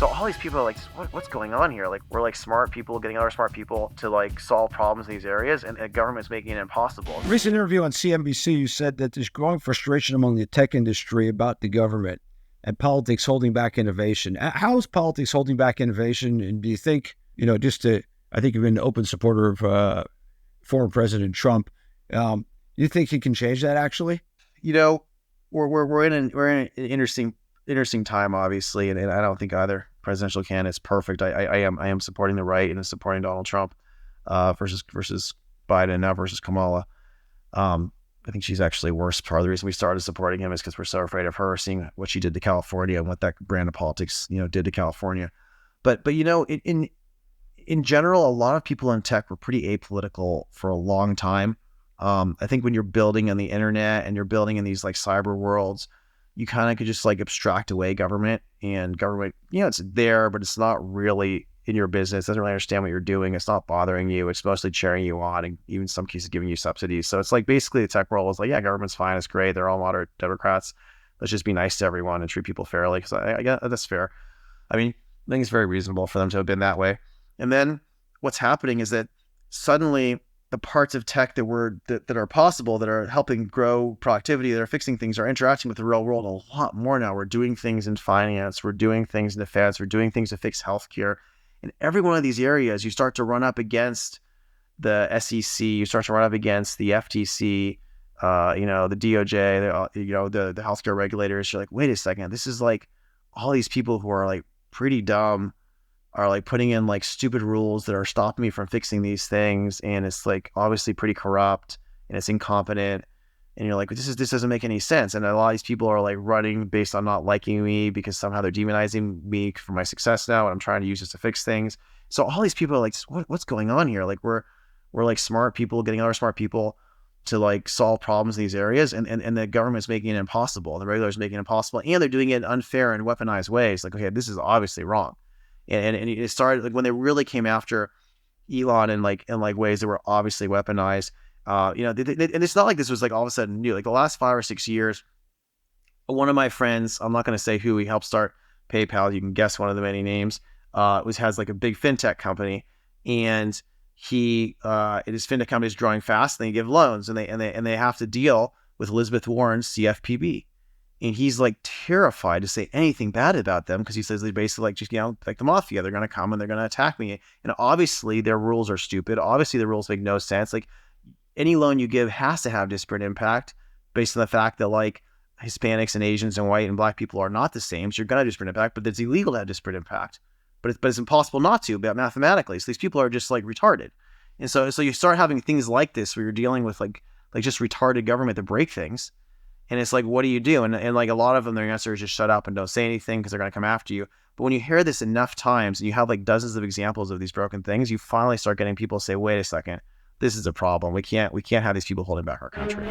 So all these people are like, what's going on here? Like, we're like smart people getting other smart people to like solve problems in these areas, and the government's making it impossible. In a recent interview on CNBC, you said that there's growing frustration among the tech industry about the government and politics holding back innovation. How is politics holding back innovation? And do you think, I think you've been an open supporter of former President Trump. You think he can change that actually? We're in an interesting time, obviously, and I don't think either presidential candidate's perfect. I am supporting the right and supporting Donald Trump versus Biden, now versus Kamala. I think she's actually worse. Part of the reason we started supporting him is because we're so afraid of her, seeing what she did to California and what that brand of politics, did to California. But in general, a lot of people in tech were pretty apolitical for a long time. I think when you're building on the internet and you're building in these like cyber worlds, you kind of could just like abstract away government, and government, it's there, but it's not really in your business. It doesn't really understand what you're doing. It's not bothering you. It's mostly cheering you on, and even in some cases giving you subsidies. So it's like basically the tech world is like, yeah, government's fine. It's great. They're all moderate Democrats. Let's just be nice to everyone and treat people fairly. Because I get that's fair. I mean, I think it's very reasonable for them to have been that way. And then what's happening is that suddenly the parts of tech that are possible, that are helping grow productivity, that are fixing things, are interacting with the real world a lot more now. We're doing things in finance, we're doing things in defense, we're doing things to fix healthcare. In every one of these areas, you start to run up against the SEC, you start to run up against the FTC, the DOJ, the healthcare regulators. You're like, wait a second, this is like all these people who are like pretty dumb are like putting in like stupid rules that are stopping me from fixing these things, and it's like obviously pretty corrupt and it's incompetent, and you're like, this doesn't make any sense. And a lot of these people are like running based on not liking me because somehow they're demonizing me for my success now, and I'm trying to use this to fix things. So all these people are like, what's going on here? Like we're like smart people getting other smart people to like solve problems in these areas, and the government's making it impossible. The regulators making it impossible, and they're doing it in unfair and weaponized ways. Like, okay, this is obviously wrong. And it started like when they really came after Elon in ways that were obviously weaponized. And it's not like this was like all of a sudden new. Like the last 5 or 6 years, one of my friends, I'm not going to say who, he helped start PayPal. You can guess one of the many names. Has like a big fintech company, and his fintech company is growing fast. And they give loans, and they have to deal with Elizabeth Warren's CFPB. And he's like terrified to say anything bad about them because he says they basically like just, like the mafia, they're going to come and they're going to attack me. And obviously their rules are stupid. Obviously the rules make no sense. Like any loan you give has to have disparate impact based on the fact that like Hispanics and Asians and white and black people are not the same. So you're going to have disparate impact, but it's illegal to have disparate impact. But it's impossible not to, but mathematically. So these people are just like retarded. And so you start having things like this where you're dealing with like just retarded government to break things. And it's like, what do you do? And like a lot of them, their answer is just shut up and don't say anything because they're going to come after you. But when you hear this enough times and you have like dozens of examples of these broken things, you finally start getting people say, wait a second, this is a problem. We can't have these people holding back our country.